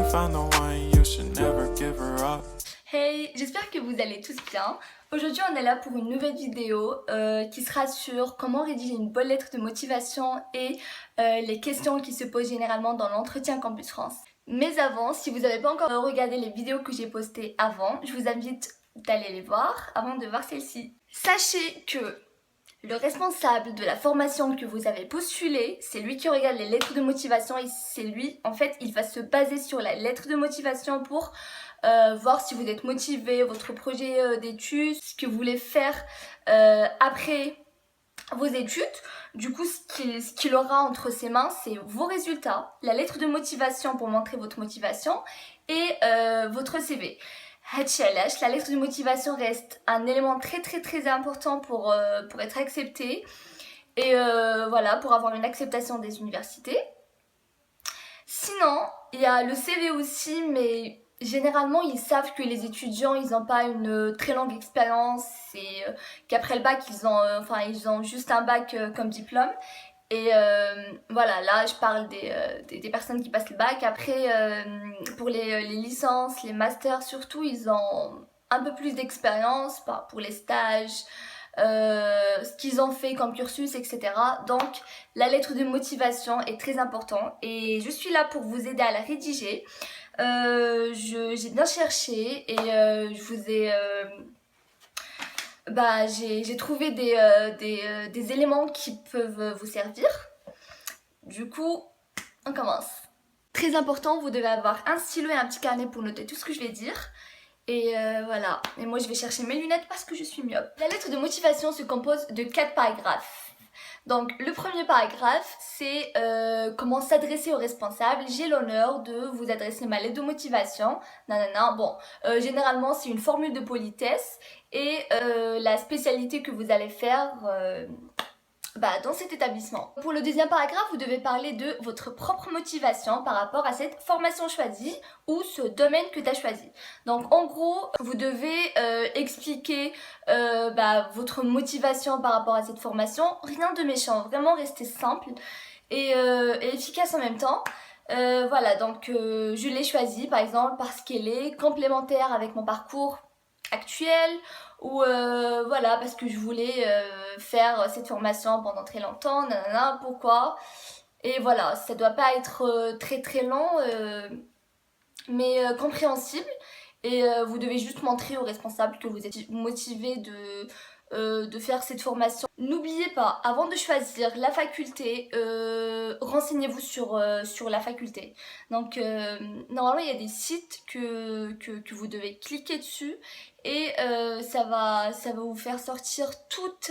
find the one, you should never give her up. Hey, j'espère que vous allez tous bien. Aujourd'hui on est là pour une nouvelle vidéo qui sera sur comment rédiger une bonne lettre de motivation et les questions qui se posent généralement dans l'entretien Campus France. Mais avant, si vous n'avez pas encore regardé les vidéos que j'ai postées avant, je vous invite d'aller les voir avant de voir celle-ci. Sachez que le responsable de la formation que vous avez postulée, c'est lui qui regarde les lettres de motivation et c'est lui, en fait, il va se baser sur la lettre de motivation pour voir si vous êtes motivé, votre projet d'études, ce que vous voulez faire après vos études. Du coup, ce qu'il aura entre ses mains, c'est vos résultats, la lettre de motivation pour montrer votre motivation et votre CV. La lettre de motivation reste un élément très important pour être accepté et voilà, pour avoir une acceptation des universités. Sinon, il y a le CV aussi, mais généralement ils savent que les étudiants ils n'ont pas une très longue expérience et qu'après le bac ils ont juste un bac comme diplôme. Et voilà, là je parle des personnes qui passent le bac. Après pour les licences, les masters surtout, ils ont un peu plus d'expérience pour les stages, ce qu'ils ont fait comme cursus, etc. Donc la lettre de motivation est très importante et je suis là pour vous aider à la rédiger. J'ai bien cherché et je vous ai... j'ai trouvé des éléments qui peuvent vous servir. Du coup, on commence. Très important, vous devez avoir un stylo et un petit carnet pour noter tout ce que je vais dire. Et voilà. Et moi, je vais chercher mes lunettes parce que je suis myope. La lettre de motivation se compose de 4 paragraphes. Donc, le premier paragraphe, c'est comment s'adresser au responsable. J'ai l'honneur de vous adresser ma lettre de motivation. Nanana. Bon, généralement, c'est une formule de politesse et la spécialité que vous allez faire dans cet établissement. Pour le deuxième paragraphe, vous devez parler de votre propre motivation par rapport à cette formation choisie ou ce domaine que tu as choisi. Donc en gros, vous devez expliquer votre motivation par rapport à cette formation. Rien de méchant, vraiment rester simple et efficace en même temps. Voilà, donc je l'ai choisie par exemple parce qu'elle est complémentaire avec mon parcours actuel ou voilà parce que je voulais faire cette formation pendant très longtemps, nanana, pourquoi, et voilà, ça doit pas être très long mais compréhensible et vous devez juste montrer aux responsables que vous êtes motivé de faire cette formation. N'oubliez pas, avant de choisir la faculté, renseignez-vous sur la faculté. Donc normalement il y a des sites que vous devez cliquer dessus et ça va vous faire sortir toutes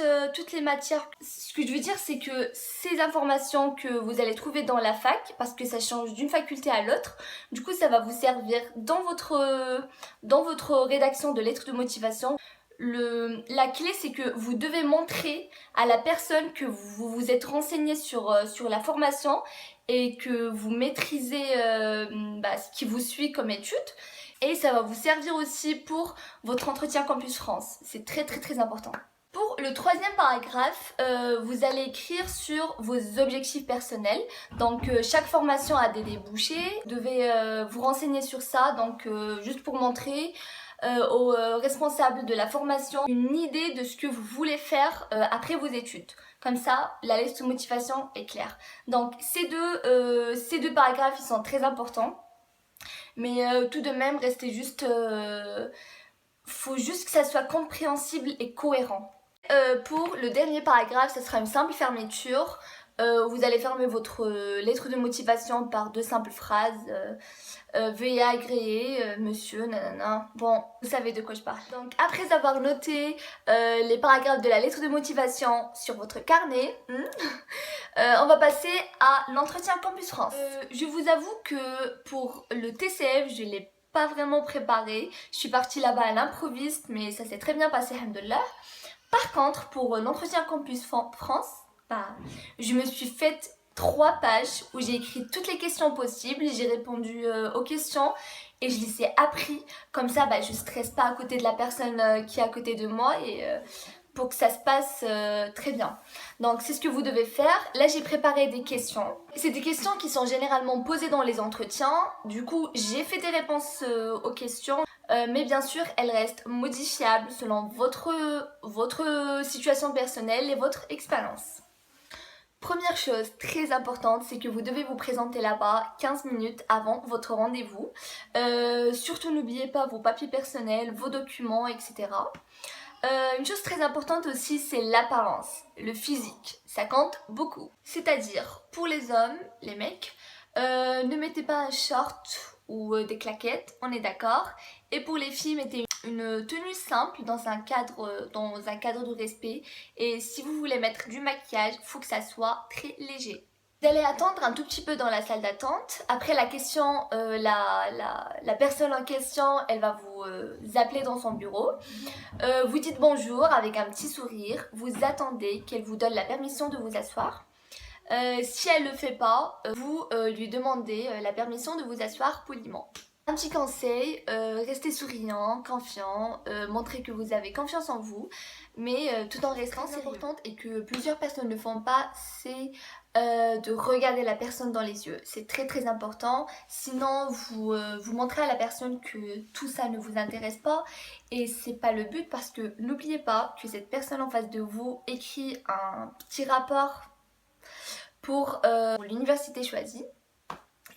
les matières. Ce que je veux dire, c'est que ces informations que vous allez trouver dans la fac, parce que ça change d'une faculté à l'autre, du coup ça va vous servir dans votre rédaction de lettres de motivation. La clé, c'est que vous devez montrer à la personne que vous vous êtes renseigné sur la formation et que vous maîtrisez ce qui vous suit comme étude. Et ça va vous servir aussi pour votre entretien Campus France. C'est très important. Pour le troisième paragraphe, vous allez écrire sur vos objectifs personnels. Donc chaque formation a des débouchés. Vous devez vous renseigner sur ça, donc juste pour montrer aux responsables de la formation une idée de ce que vous voulez faire après vos études. Comme ça, la lettre de motivation est claire. Donc ces deux paragraphes, ils sont très importants. Mais tout de même, restez juste... faut juste que ça soit compréhensible et cohérent. Pour le dernier paragraphe, ça sera une simple fermeture. Vous allez fermer votre lettre de motivation par 2 simples phrases. Veuillez agréer, monsieur, nanana. Bon, vous savez de quoi je parle. Donc, après avoir noté les paragraphes de la lettre de motivation sur votre carnet, on va passer à l'entretien Campus France. Je vous avoue que pour le TCF, je l'ai pas vraiment préparé. Je suis partie là-bas à l'improviste, mais ça s'est très bien passé, alhamdoulilah. Par contre, pour l'entretien Campus France, je me suis faite 3 pages où j'ai écrit toutes les questions possibles, j'ai répondu aux questions et je les ai appris. Comme ça, je stresse pas à côté de la personne qui est à côté de moi et pour que ça se passe très bien. Donc c'est ce que vous devez faire. Là j'ai préparé des questions. C'est des questions qui sont généralement posées dans les entretiens. Du coup j'ai fait des réponses aux questions. Mais bien sûr elles restent modifiables selon votre situation personnelle et votre expérience. Première chose très importante, c'est que vous devez vous présenter là-bas 15 minutes avant votre rendez-vous. Surtout n'oubliez pas vos papiers personnels, vos documents, etc. Une chose très importante aussi, c'est l'apparence, le physique, ça compte beaucoup. C'est-à-dire, pour les hommes, les mecs, ne mettez pas un short ou des claquettes, on est d'accord. Et pour les filles, mettez une tenue simple dans un cadre de respect. Et si vous voulez mettre du maquillage, il faut que ça soit très léger. Vous allez attendre un tout petit peu dans la salle d'attente. Après la question, la personne en question, elle va vous appeler dans son bureau. Vous dites bonjour avec un petit sourire. Vous attendez qu'elle vous donne la permission de vous asseoir. Si elle ne le fait pas, vous lui demandez la permission de vous asseoir poliment. Un petit conseil, restez souriant, confiant, montrez que vous avez confiance en vous, mais tout en restant sérieux. Importante et que plusieurs personnes ne font pas, c'est de regarder la personne dans les yeux. C'est très très important, sinon vous montrez à la personne que tout ça ne vous intéresse pas et c'est pas le but parce que n'oubliez pas que cette personne en face de vous écrit un petit rapport pour l'université choisie.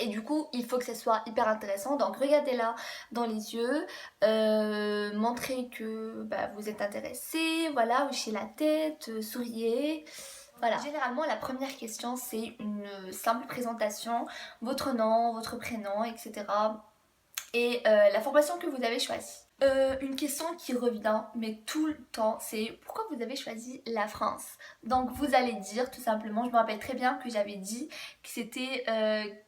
Et du coup, il faut que ça soit hyper intéressant. Donc, regardez-la dans les yeux. Montrez que vous êtes intéressé. Voilà, hochez la tête, souriez. Voilà. Généralement, la première question, c'est une simple présentation. Votre nom, votre prénom, etc. Et la formation que vous avez choisie. Une question qui revient mais tout le temps, c'est pourquoi vous avez choisi la France? Donc vous allez dire tout simplement, je me rappelle très bien que j'avais dit que c'était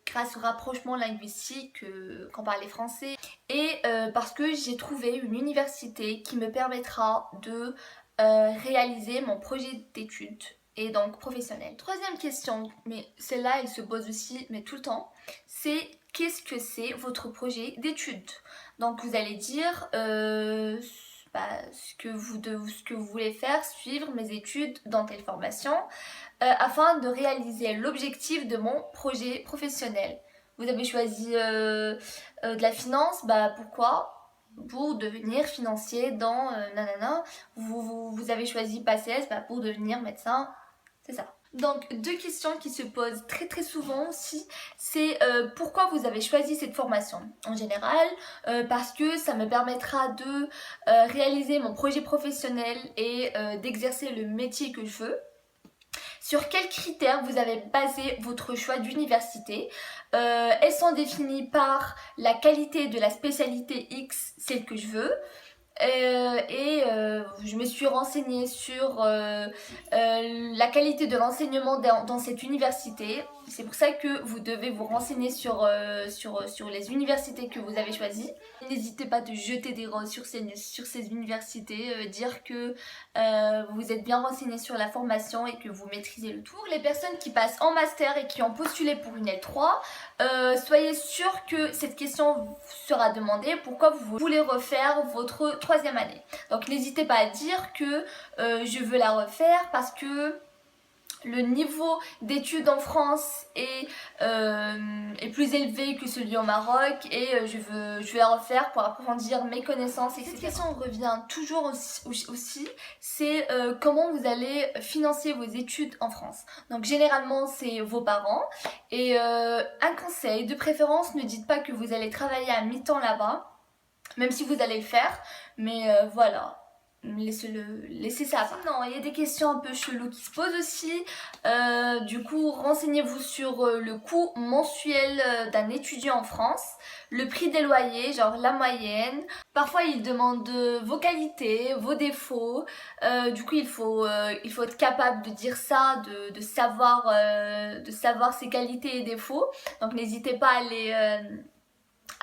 grâce au rapprochement linguistique qu'on parlait français et parce que j'ai trouvé une université qui me permettra de réaliser mon projet d'études et donc professionnel. Troisième question, mais celle-là elle se pose aussi mais tout le temps, c'est qu'est-ce que c'est votre projet d'études? Donc vous allez dire ce que vous voulez faire, suivre mes études dans telle formation afin de réaliser l'objectif de mon projet professionnel. Vous avez choisi de la finance, pourquoi? Pour devenir financier dans nanana. Vous avez choisi PACES pour devenir médecin, c'est ça. Donc deux questions qui se posent très très souvent aussi, c'est pourquoi vous avez choisi cette formation? En général, parce que ça me permettra de réaliser mon projet professionnel et d'exercer le métier que je veux. Sur quels critères vous avez basé votre choix d'université? Elles sont définies par la qualité de la spécialité X, celle que je veux. Je me suis renseignée sur la qualité de l'enseignement dans cette université. C'est pour ça que vous devez vous renseigner sur les universités que vous avez choisies. N'hésitez pas de jeter des roses sur ces universités, dire que vous êtes bien renseigné sur la formation et que vous maîtrisez le tout. Pour les personnes qui passent en master et qui ont postulé pour une L3, soyez sûr que cette question sera demandée. Pourquoi vous voulez refaire votre troisième année? Donc n'hésitez pas à dire que je veux la refaire parce que le niveau d'études en France est plus élevé que celui au Maroc et je vais la refaire pour approfondir mes connaissances, etc. Cette question revient toujours aussi c'est comment vous allez financer vos études en France. Donc généralement c'est vos parents et un conseil, de préférence ne dites pas que vous allez travailler à mi-temps là-bas, même si vous allez le faire, mais voilà. Laissez ça à part. Non, il y a des questions un peu cheloues qui se posent aussi. Du coup, renseignez-vous sur le coût mensuel d'un étudiant en France, le prix des loyers, genre la moyenne. Parfois, ils demandent vos qualités, vos défauts. Du coup, il faut être capable de dire ça, de savoir ses qualités et défauts. Donc, n'hésitez pas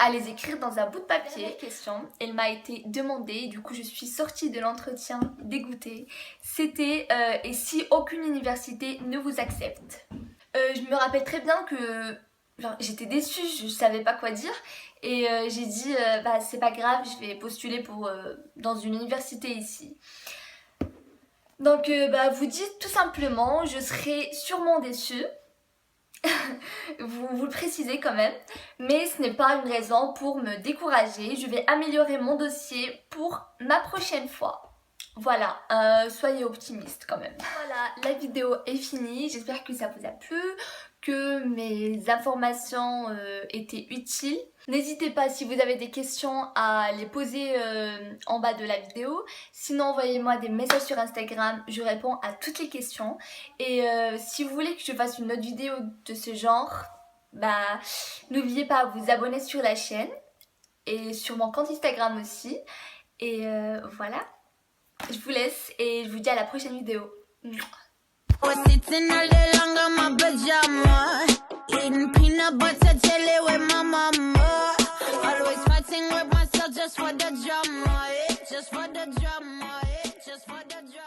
à les écrire dans un bout de papier. Dernière question, elle m'a été demandée, du coup je suis sortie de l'entretien dégoûtée. C'était et si aucune université ne vous accepte? Je me rappelle très bien que j'étais déçue, je savais pas quoi dire et j'ai dit c'est pas grave, je vais postuler dans une université ici. Donc vous dites tout simplement, je serai sûrement déçue. vous le précisez quand même, mais ce n'est pas une raison pour me décourager. Je vais améliorer mon dossier pour ma prochaine fois. Voilà, soyez optimistes quand même. Voilà, la vidéo est finie. J'espère que ça vous a plu, que mes informations étaient utiles. N'hésitez pas, si vous avez des questions, à les poser en bas de la vidéo. Sinon, envoyez-moi des messages sur Instagram, je réponds à toutes les questions. Et si vous voulez que je fasse une autre vidéo de ce genre, n'oubliez pas de vous abonner sur la chaîne et sur mon compte Instagram aussi. Et voilà, je vous laisse et je vous dis à la prochaine vidéo. Was sitting all day long on my pajama, eating peanut butter jelly with my mama. Always fighting with myself just for the drama, just for the drama, just for the drama.